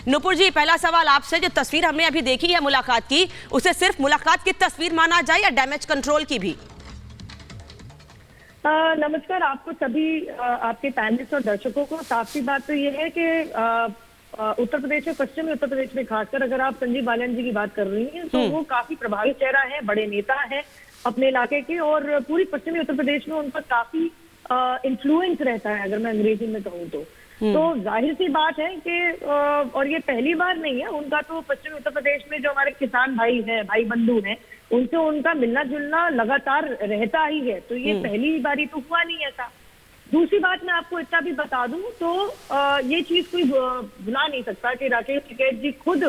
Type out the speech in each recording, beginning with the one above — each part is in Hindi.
नुपुर जी, पहला सवाल आपसे, जो तस्वीर हमने अभी देखी है मुलाकात की, उसे सिर्फ मुलाकात की तस्वीर माना जाए या डैमेज कंट्रोल की भी? नमस्कार आपको सभी, आपके पैनलिस्ट और दर्शकों को। साफ सी बात तो ये है कि उत्तर प्रदेश में, पश्चिमी उत्तर प्रदेश में खासकर अगर आप संजीव बालियान जी की बात कर रही हैं, तो वो काफी प्रभावी चेहरा है, बड़े नेता है अपने इलाके के, और पूरी पश्चिमी उत्तर प्रदेश में उनका काफी इन्फ्लुएंस रहता है, अगर मैं अंग्रेजी में कहूँ तो। जाहिर सी बात है कि और ये पहली बार नहीं है उनका, तो पश्चिमी उत्तर प्रदेश में जो हमारे किसान भाई हैं, भाई बंधु हैं, उनसे उनका मिलना जुलना लगातार रहता ही है, तो ये पहली बारी तो हुआ नहीं ऐसा। दूसरी बात, मैं आपको इतना भी बता दूं तो ये चीज कोई भुला नहीं सकता कि राकेश टिकैत जी खुद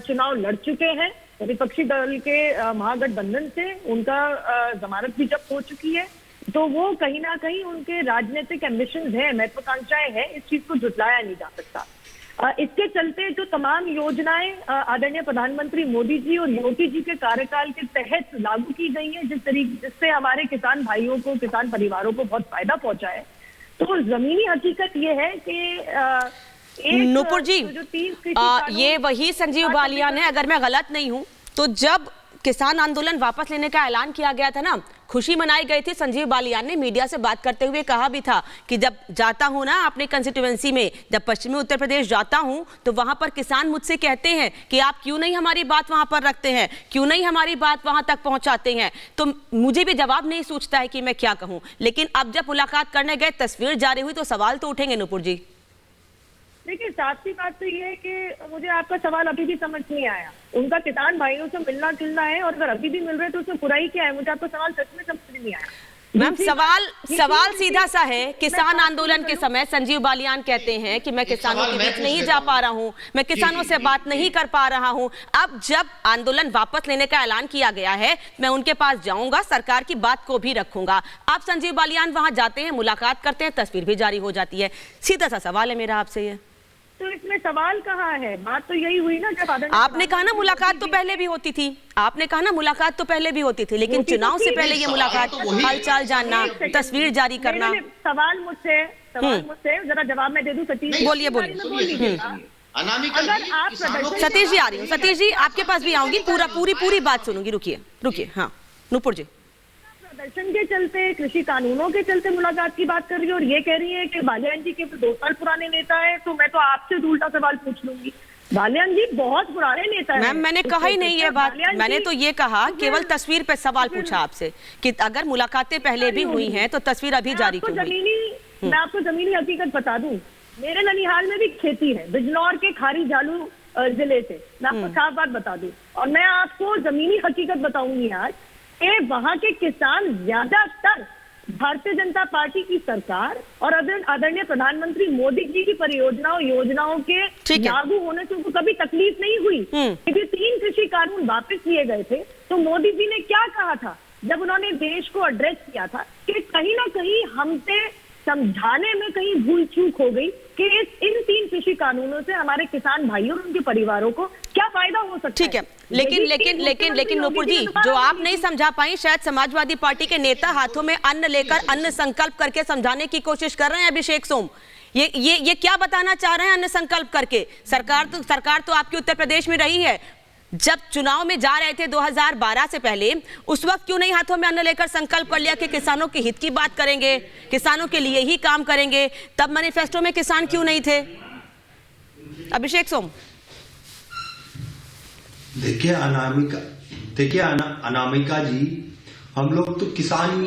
चुनाव लड़ चुके हैं विपक्षी दल के महागठबंधन से, उनका जमानत भी जब्त हो चुकी है, तो वो कहीं ना कहीं उनके राजनीतिक एम्बिशंस है, महत्वाकांक्षाएं हैं, इस चीज को झुटलाया नहीं जा सकता। इसके चलते जो तमाम योजनाएं आदरणीय प्रधानमंत्री मोदी जी और योगी जी के कार्यकाल के तहत लागू की गई हैं, जिससे हमारे किसान भाइयों को, किसान परिवारों को बहुत फायदा पहुंचा है, तो जमीनी हकीकत ये है कि नुपुर जी, ये वही संजीव बालियान है, अगर मैं गलत नहीं हूं तो जब किसान आंदोलन वापस लेने का ऐलान किया गया था ना, खुशी मनाई गई थी। संजीव बालियान ने मीडिया से बात करते हुए कहा भी था कि जब जाता हूं ना अपने कंस्टिट्यूएंसी में, जब पश्चिमी उत्तर प्रदेश जाता हूं तो वहां पर किसान मुझसे कहते हैं कि आप क्यों नहीं हमारी बात वहां पर रखते हैं, क्यों नहीं हमारी बात वहां तक पहुंचाते हैं। तो मुझे भी जवाब नहीं सूझता है कि मैं क्या कहूं, लेकिन अब जब मुलाकात करने गए, तस्वीर जारी हुई, तो सवाल तो उठेंगे नुपुर जी। देखिए, साफ सी बात तो ये है कि मुझे आपका सवाल अभी भी समझ नहीं आया। उनका किसान भाइयों से मिलना जुलना है, और अगर अभी भी मिल रहे हैं तो उसमें बुराई क्या है? मुझे आपका सवाल सच में समझ नहीं आया। मैम, सवाल सीधा सा है। किसान आंदोलन के समय संजीव बालियान कहते हैं कि मैं किसानों के बीच नहीं जा पा रहा हूं, मैं किसानों से बात नहीं कर पा रहा हूं। अब जब आंदोलन वापस लेने का ऐलान किया गया है, मैं उनके पास जाऊंगा, सरकार की बात को भी रखूंगा। अब संजीव बालियान वहां जाते हैं, मुलाकात करते हैं, तस्वीर भी जारी हो जाती है। सीधा सा सवाल है मेरा आपसे ये। तो इसमें सवाल कहाँ है? बात तो यही हुई ना, जब आपने कहा ना मुलाकात तो पहले भी होती थी, आपने कहा ना मुलाकात तो पहले भी होती थी, लेकिन चुनाव से पहले ये मुलाकात, हालचाल जानना, तस्वीर जारी करना। सवाल मुझसे जरा जवाब मैं दे दूं सतीश? बोलिए बोलिए। सतीश जी आ रही हूँ, सतीश जी आपके पास भी आऊंगी, पूरी बात सुनूंगी। रुकिए। हाँ नुपुर जी, प्रदर्शन के चलते, कृषि कानूनों के चलते मुलाकात की बात कर रही है, और ये कह रही है कि बालियान जी के 2 साल पुराने नेता है, तो मैं तो आपसे उल्टा सवाल पूछ लूंगी। बालियान जी बहुत पुराने नेता हैं। मैम, मैंने कहा ही नहीं ये बात, मैंने तो ये कहा, केवल तस्वीर पे सवाल पूछा आपसे कि अगर मुलाकातें पहले भी हुई हैं तो तस्वीर अभी जारी क्यों हुई? मैं आपको जमीनी हकीकत बता दूं, मेरे ननिहाल में भी खेती है, बिजनौर के खारी झालू जिले से, मैं आपको साफ बात बता दूं, और मैं आपको जमीनी हकीकत बताऊंगी आज कि वहां के किसान ज्यादातर भारतीय जनता पार्टी की सरकार और आदरणीय प्रधानमंत्री मोदी जी की परियोजनाओं, योजनाओं के लागू होने से उनको कभी तकलीफ नहीं हुई। क्योंकि 3 कृषि कानून वापस लिए गए थे, तो मोदी जी ने क्या कहा था जब उन्होंने देश को एड्रेस किया था कि कहीं ना कहीं हमसे समझाने में कहीं भूल चूक हो गई कि इन 3 कृषि कानूनों से हमारे किसान भाइयों और उनके परिवारों को क्या फायदा हो सकता है। ठीक है, लेकिन नुपुर जी, जो आप नहीं समझा पाई, शायद समाजवादी पार्टी के नेता हाथों में अन्न लेकर अन्न संकल्प करके समझाने की कोशिश कर रहे हैं। अभिषेक सोम, ये क्या बताना चाह रहे हैं अन्न संकल्प करके? सरकार तो आपकी उत्तर प्रदेश में रही है, जब चुनाव में जा रहे थे 2012 से पहले, उस वक्त क्यों नहीं हाथों में अन्न लेकर संकल्प कर लिया कि किसानों के हित की बात करेंगे, किसानों के लिए ही काम करेंगे? तब मैनिफेस्टो में किसान क्यों नहीं थे? अभिषेक सोम, देखिए अनामिका जी, हम लोग तो किसान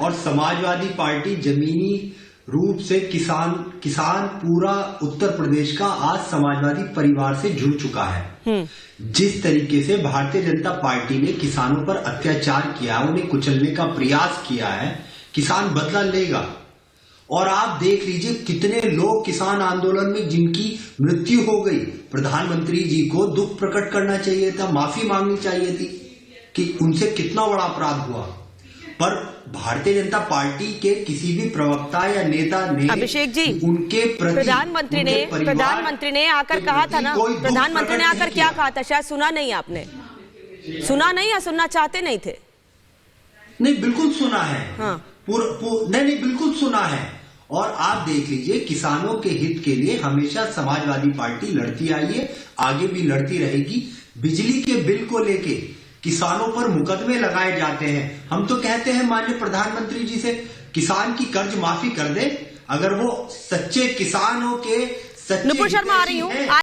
और समाजवादी पार्टी जमीनी रूप से किसान पूरा उत्तर प्रदेश का आज समाजवादी परिवार से जुड़ चुका है। जिस तरीके से भारतीय जनता पार्टी ने किसानों पर अत्याचार किया, उन्हें कुचलने का प्रयास किया है, किसान बदला लेगा। और आप देख लीजिए कितने लोग किसान आंदोलन में जिनकी मृत्यु हो गई। प्रधानमंत्री जी को दुख प्रकट करना चाहिए था, माफी मांगनी चाहिए थी कि उनसे कितना बड़ा अपराध हुआ, पर भारतीय जनता पार्टी के किसी भी प्रवक्ता या नेता ने, अभिषेक जी, उनके प्रति प्रधानमंत्री ने आकर कहा था ना, प्रधानमंत्री ने आकर क्या कहा था? शायद सुना नहीं आपने, सुना नहीं या सुनना चाहते नहीं थे? नहीं, बिल्कुल सुना है। हाँ। नहीं बिल्कुल सुना है। और आप देख लीजिए, किसानों के हित के लिए हमेशा समाजवादी पार्टी लड़ती आई है, आगे भी लड़ती रहेगी। बिजली के बिल को लेके किसानों पर मुकदमे लगाए जाते हैं। हम तो कहते हैं माननीय प्रधानमंत्री जी से, किसान की कर्ज माफी कर दे। अगर वो सच्चे किसानों के सच्चे नुपुर शर्मा आ रही हितैषी हूँ। हैं,